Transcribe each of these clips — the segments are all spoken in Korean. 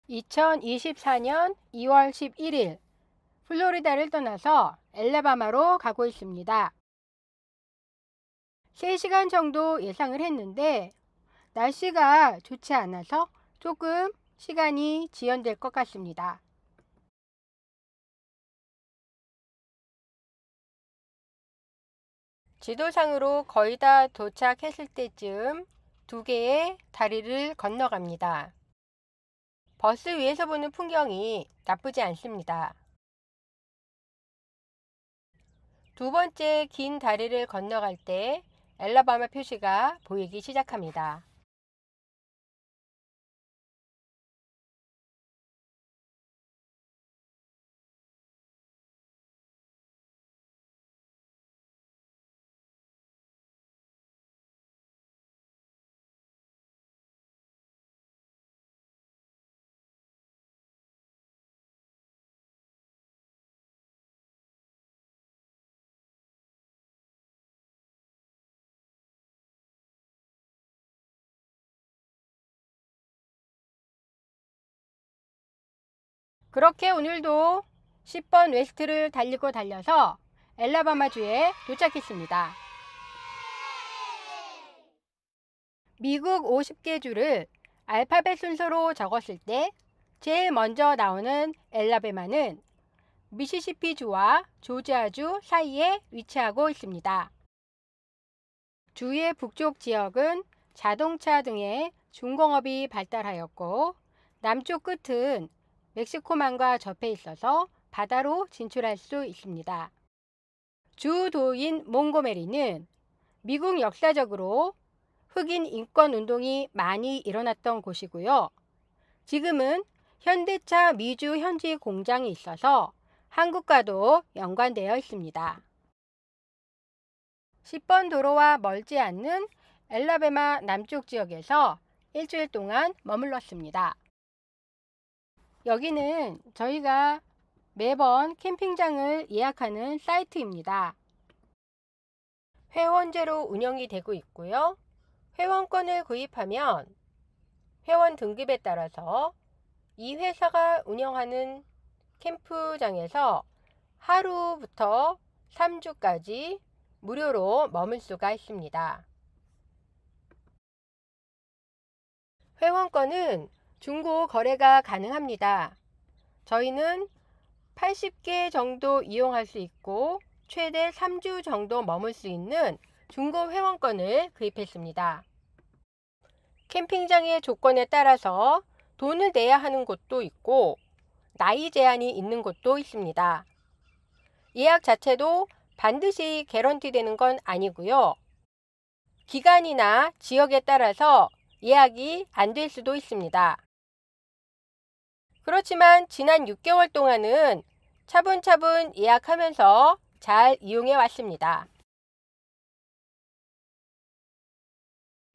2024년 2월 11일 플로리다를 떠나서 엘라바마로 가고 있습니다. 3시간 정도 예상을 했는데 날씨가 좋지 않아서 조금 시간이 지연될 것 같습니다. 지도상으로 거의 다 도착했을 때쯤 2개의 다리를 건너갑니다. 버스 위에서 보는 풍경이 나쁘지 않습니다. 두 번째 긴 다리를 건너갈 때 엘라바마 표시가 보이기 시작합니다. 그렇게 오늘도 10번 웨스트를 달리고 달려서 엘라바마주에 도착했습니다. 미국 50개 주를 알파벳 순서로 적었을 때 제일 먼저 나오는 엘라바마는 미시시피주와 조지아주 사이에 위치하고 있습니다. 주의 북쪽 지역은 자동차 등의 중공업이 발달하였고 남쪽 끝은 멕시코만과 접해 있어서 바다로 진출할 수 있습니다. 주도인 몽고메리는 미국 역사적으로 흑인 인권 운동이 많이 일어났던 곳이고요. 지금은 현대차 미주 현지 공장이 있어서 한국과도 연관되어 있습니다. 10번 도로와 멀지 않는 엘라바마 남쪽 지역에서 일주일 동안 머물렀습니다. 여기는 저희가 매번 캠핑장을 예약하는 사이트입니다. 회원제로 운영이 되고 있고요. 회원권을 구입하면 회원 등급에 따라서 이 회사가 운영하는 캠프장에서 하루부터 3주까지 무료로 머물 수가 있습니다. 회원권은 중고 거래가 가능합니다. 저희는 80개 정도 이용할 수 있고 최대 3주 정도 머물 수 있는 중고 회원권을 구입했습니다. 캠핑장의 조건에 따라서 돈을 내야 하는 곳도 있고 나이 제한이 있는 곳도 있습니다. 예약 자체도 반드시 개런티 되는 건 아니고요. 기간이나 지역에 따라서 예약이 안 될 수도 있습니다. 그렇지만 지난 6개월 동안은 차분차분 예약하면서 잘 이용해 왔습니다.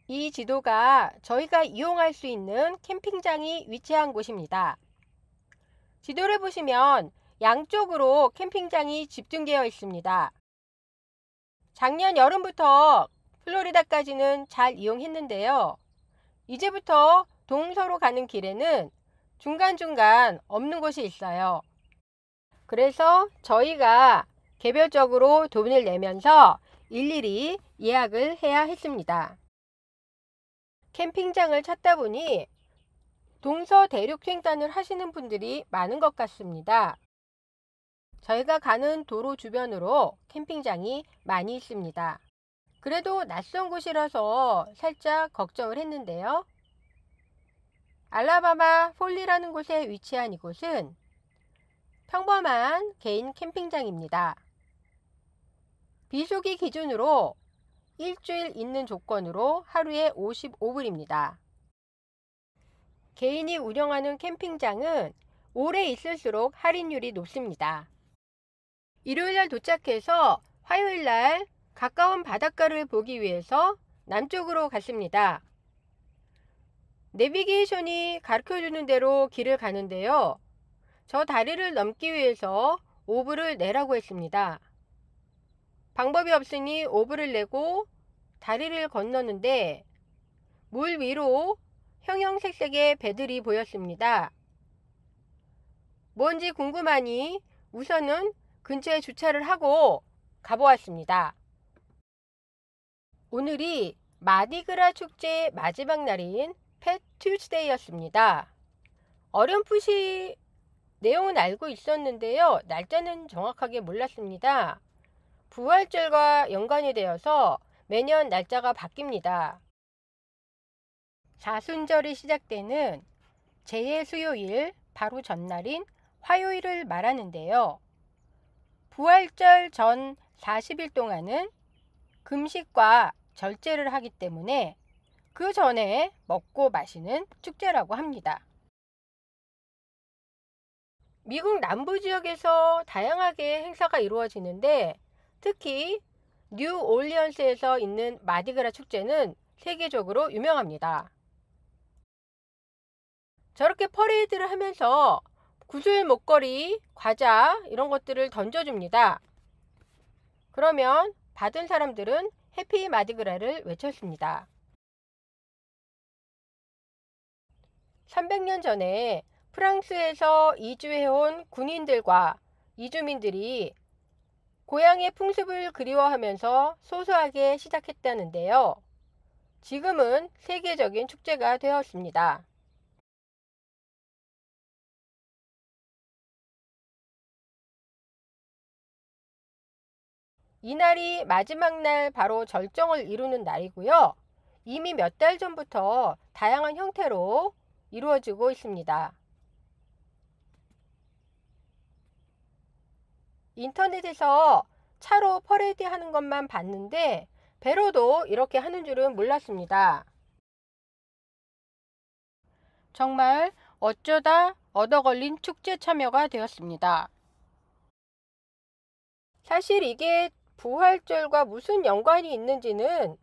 이 지도가 저희가 이용할 수 있는 캠핑장이 위치한 곳입니다. 지도를 보시면 양쪽으로 캠핑장이 집중되어 있습니다. 작년 여름부터 플로리다까지는 잘 이용했는데요. 이제부터 동서로 가는 길에는 중간중간 없는 곳이 있어요. 그래서 저희가 개별적으로 돈을 내면서 일일이 예약을 해야 했습니다. 캠핑장을 찾다 보니 동서 대륙 횡단을 하시는 분들이 많은 것 같습니다. 저희가 가는 도로 주변으로 캠핑장이 많이 있습니다. 그래도 낯선 곳이라서 살짝 걱정을 했는데요. 알라바마 폴리라는 곳에 위치한 이곳은 평범한 개인 캠핑장입니다. 비수기 기준으로 일주일 있는 조건으로 하루에 55불입니다. 개인이 운영하는 캠핑장은 오래 있을수록 할인율이 높습니다. 일요일날 도착해서 화요일날 가까운 바닷가를 보기 위해서 남쪽으로 갔습니다. 내비게이션이 가르쳐주는 대로 길을 가는데요. 저 다리를 넘기 위해서 5불을 내라고 했습니다. 방법이 없으니 5불을 내고 다리를 건너는데 물 위로 형형색색의 배들이 보였습니다. 뭔지 궁금하니 우선은 근처에 주차를 하고 가보았습니다. 오늘이 마디그라 축제의 마지막 날인 팻 튜즈데이였습니다. 어렴풋이 내용은 알고 있었는데요. 날짜는 정확하게 몰랐습니다. 부활절과 연관이 되어서 매년 날짜가 바뀝니다. 사순절이 시작되는 제2 수요일 바로 전날인 화요일을 말하는데요. 부활절 전 40일 동안은 금식과 절제를 하기 때문에 그 전에 먹고 마시는 축제라고 합니다. 미국 남부 지역에서 다양하게 행사가 이루어지는데 특히 뉴올리언스에서 있는 마디그라 축제는 세계적으로 유명합니다. 저렇게 퍼레이드를 하면서 구슬 목걸이, 과자 이런 것들을 던져줍니다. 그러면 받은 사람들은 해피 마디그라를 외쳤습니다. 300년 전에 프랑스에서 이주해온 군인들과 이주민들이 고향의 풍습을 그리워하면서 소소하게 시작했다는데요. 지금은 세계적인 축제가 되었습니다. 이날이 마지막 날 바로 절정을 이루는 날이고요. 이미 몇 달 전부터 다양한 형태로 이루어지고 있습니다. 인터넷에서 차로 퍼레이드 하는 것만 봤는데 배로도 이렇게 하는 줄은 몰랐습니다. 정말 어쩌다 얻어 걸린 축제 참여가 되었습니다. 사실 이게 부활절과 무슨 연관이 있는지는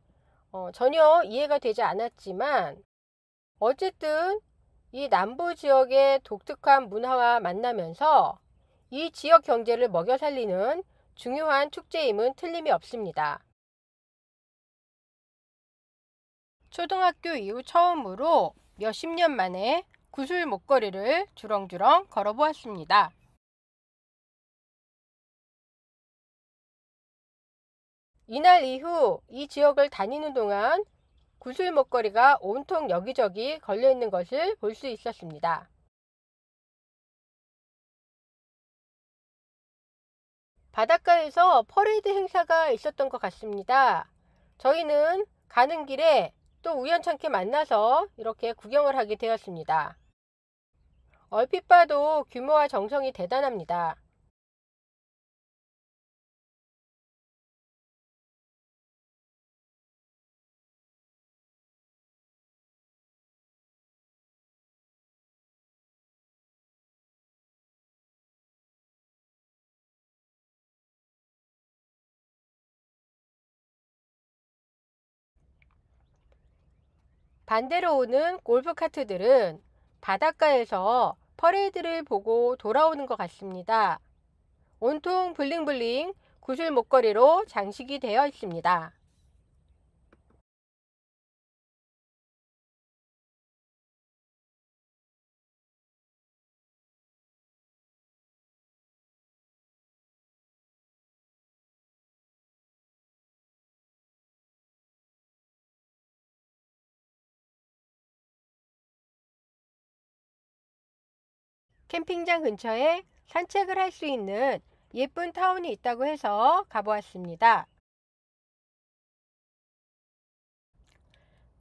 전혀 이해가 되지 않았지만 어쨌든 이 남부 지역의 독특한 문화와 만나면서 이 지역 경제를 먹여 살리는 중요한 축제임은 틀림이 없습니다. 초등학교 이후 처음으로 몇십 년 만에 구슬 목걸이를 주렁주렁 걸어보았습니다. 이날 이후 이 지역을 다니는 동안 구슬 목걸이가 온통 여기저기 걸려 있는 것을 볼 수 있었습니다. 바닷가에서 퍼레이드 행사가 있었던 것 같습니다. 저희는 가는 길에 또 우연찮게 만나서 이렇게 구경을 하게 되었습니다. 얼핏 봐도 규모와 정성이 대단합니다. 반대로 오는 골프카트들은 바닷가에서 퍼레이드를 보고 돌아오는 것 같습니다. 온통 블링블링 구슬 목걸이로 장식이 되어 있습니다. 캠핑장 근처에 산책을 할 수 있는 예쁜 타운이 있다고 해서 가보았습니다.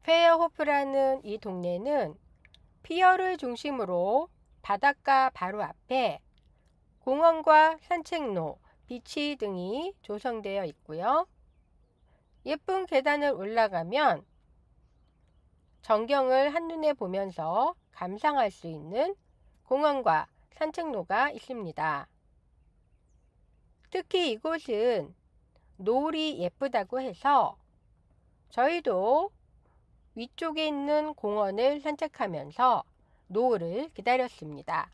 페어호프라는 이 동네는 피어를 중심으로 바닷가 바로 앞에 공원과 산책로, 비치 등이 조성되어 있고요. 예쁜 계단을 올라가면 전경을 한눈에 보면서 감상할 수 있는 공원과 산책로가 있습니다. 특히 이곳은 노을이 예쁘다고 해서 저희도 위쪽에 있는 공원을 산책하면서 노을을 기다렸습니다.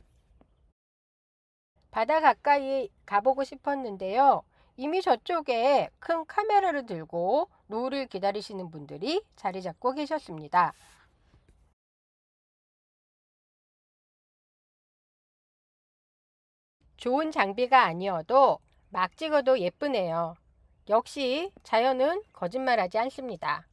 바다 가까이 가보고 싶었는데요. 이미 저쪽에 큰 카메라를 들고 노을을 기다리시는 분들이 자리 잡고 계셨습니다. 좋은 장비가 아니어도 막 찍어도 예쁘네요. 역시 자연은 거짓말하지 않습니다.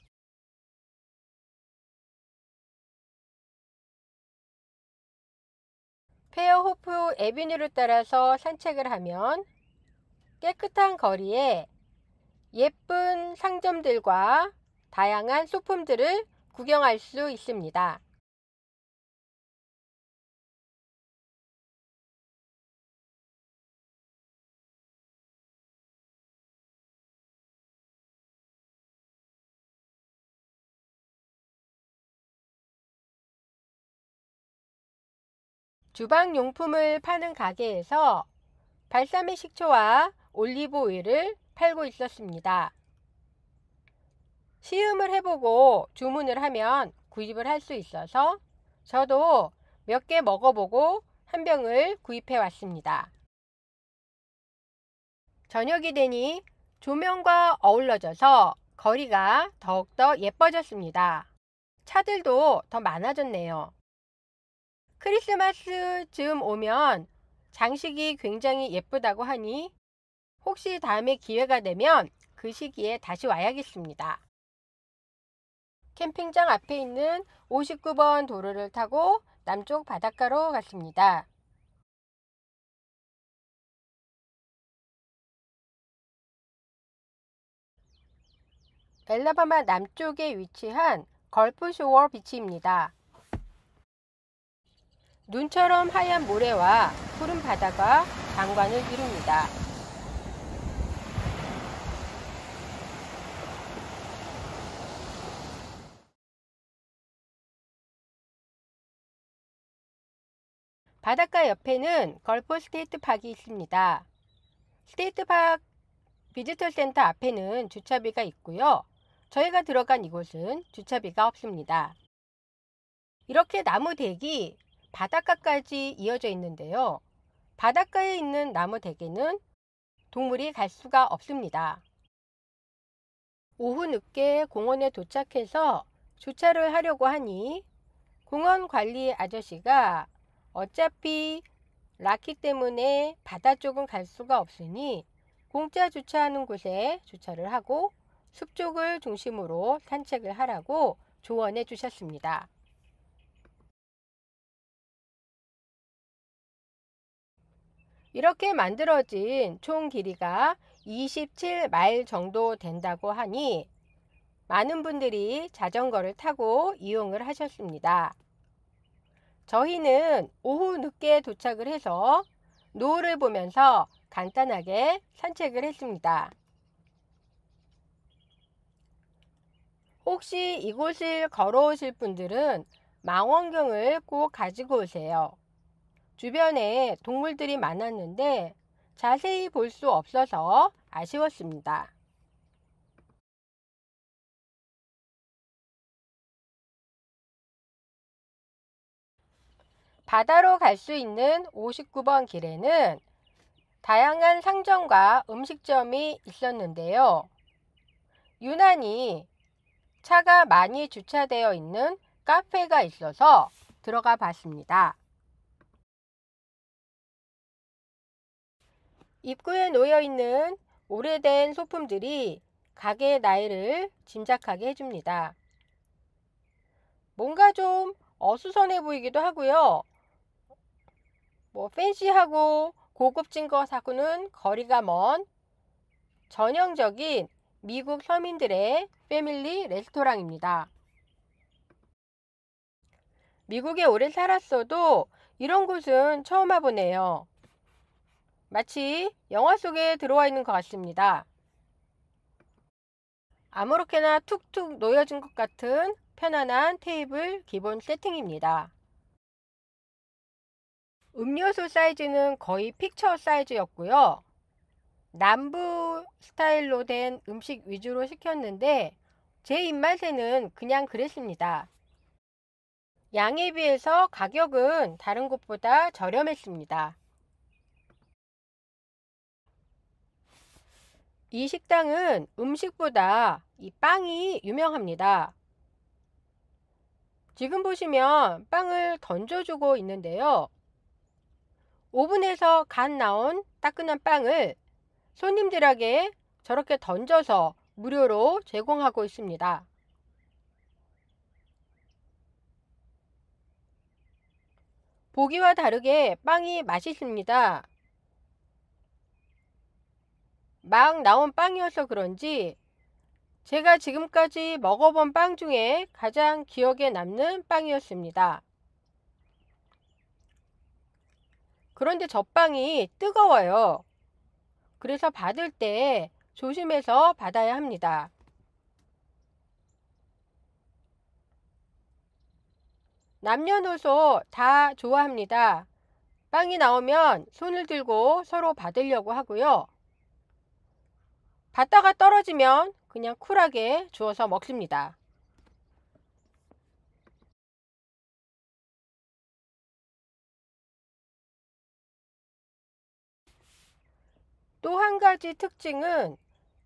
페어호프 애비뉴를 따라서 산책을 하면 깨끗한 거리에 예쁜 상점들과 다양한 소품들을 구경할 수 있습니다. 주방용품을 파는 가게에서 발사믹 식초와 올리브 오일을 팔고 있었습니다. 시음을 해보고 주문을 하면 구입을 할 수 있어서 저도 몇 개 먹어보고 한 병을 구입해 왔습니다. 저녁이 되니 조명과 어우러져서 거리가 더욱더 예뻐졌습니다. 차들도 더 많아졌네요. 크리스마스 즈음 오면 장식이 굉장히 예쁘다고 하니 혹시 다음에 기회가 되면 그 시기에 다시 와야겠습니다. 캠핑장 앞에 있는 59번 도로를 타고 남쪽 바닷가로 갔습니다. 엘라바마 남쪽에 위치한 걸프쇼어 비치입니다. 눈처럼 하얀 모래와 푸른 바다가 장관을 이룹니다. 바닷가 옆에는 걸프 스테이트 파크가 있습니다. 스테이트 파크 비지터 센터 앞에는 주차비가 있고요. 저희가 들어간 이곳은 주차비가 없습니다. 이렇게 나무 댁이 바닷가까지 이어져 있는데요. 바닷가에 있는 나무 댁에는 동물이 갈 수가 없습니다. 오후 늦게 공원에 도착해서 주차를 하려고 하니 공원 관리 아저씨가 어차피 락키 때문에 바다 쪽은 갈 수가 없으니 공짜 주차하는 곳에 주차를 하고 숲 쪽을 중심으로 산책을 하라고 조언해 주셨습니다. 이렇게 만들어진 총 길이가 27마일 정도 된다고 하니 많은 분들이 자전거를 타고 이용을 하셨습니다. 저희는 오후 늦게 도착을 해서 노을을 보면서 간단하게 산책을 했습니다. 혹시 이곳을 걸어오실 분들은 망원경을 꼭 가지고 오세요. 주변에 동물들이 많았는데 자세히 볼 수 없어서 아쉬웠습니다. 바다로 갈 수 있는 59번 길에는 다양한 상점과 음식점이 있었는데요. 유난히 차가 많이 주차되어 있는 카페가 있어서 들어가 봤습니다. 입구에 놓여 있는 오래된 소품들이 가게의 나이를 짐작하게 해줍니다. 뭔가 좀 어수선해 보이기도 하고요. 팬시하고 고급진 것하고는 거리가 먼 전형적인 미국 서민들의 패밀리 레스토랑입니다. 미국에 오래 살았어도 이런 곳은 처음 와보네요. 마치 영화 속에 들어와 있는 것 같습니다. 아무렇게나 툭툭 놓여진 것 같은 편안한 테이블 기본 세팅입니다. 음료수 사이즈는 거의 픽처 사이즈였고요. 남부 스타일로 된 음식 위주로 시켰는데 제 입맛에는 그냥 그랬습니다. 양에 비해서 가격은 다른 곳보다 저렴했습니다. 이 식당은 음식보다 이 빵이 유명합니다. 지금 보시면 빵을 던져주고 있는데요. 오븐에서 갓 나온 따끈한 빵을 손님들에게 저렇게 던져서 무료로 제공하고 있습니다. 보기와 다르게 빵이 맛있습니다. 막 나온 빵이어서 그런지 제가 지금까지 먹어본 빵 중에 가장 기억에 남는 빵이었습니다. 그런데 저 빵이 뜨거워요. 그래서 받을 때 조심해서 받아야 합니다. 남녀노소 다 좋아합니다. 빵이 나오면 손을 들고 서로 받으려고 하고요. 받다가 떨어지면 그냥 쿨하게 주워서 먹습니다. 또 한 가지 특징은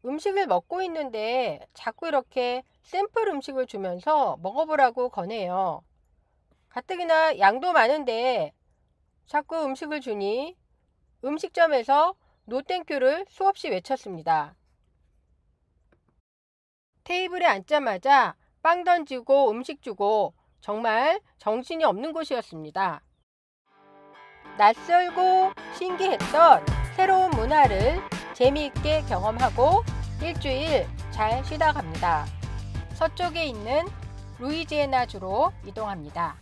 음식을 먹고 있는데 자꾸 이렇게 샘플 음식을 주면서 먹어보라고 권해요. 가뜩이나 양도 많은데 자꾸 음식을 주니 음식점에서 노땡큐를 수없이 외쳤습니다. 테이블에 앉자마자 빵 던지고 음식 주고 정말 정신이 없는 곳이었습니다. 낯설고 신기했던 새로운 문화를 재미있게 경험하고 일주일 잘 쉬다 갑니다. 서쪽에 있는 루이지애나주로 이동합니다.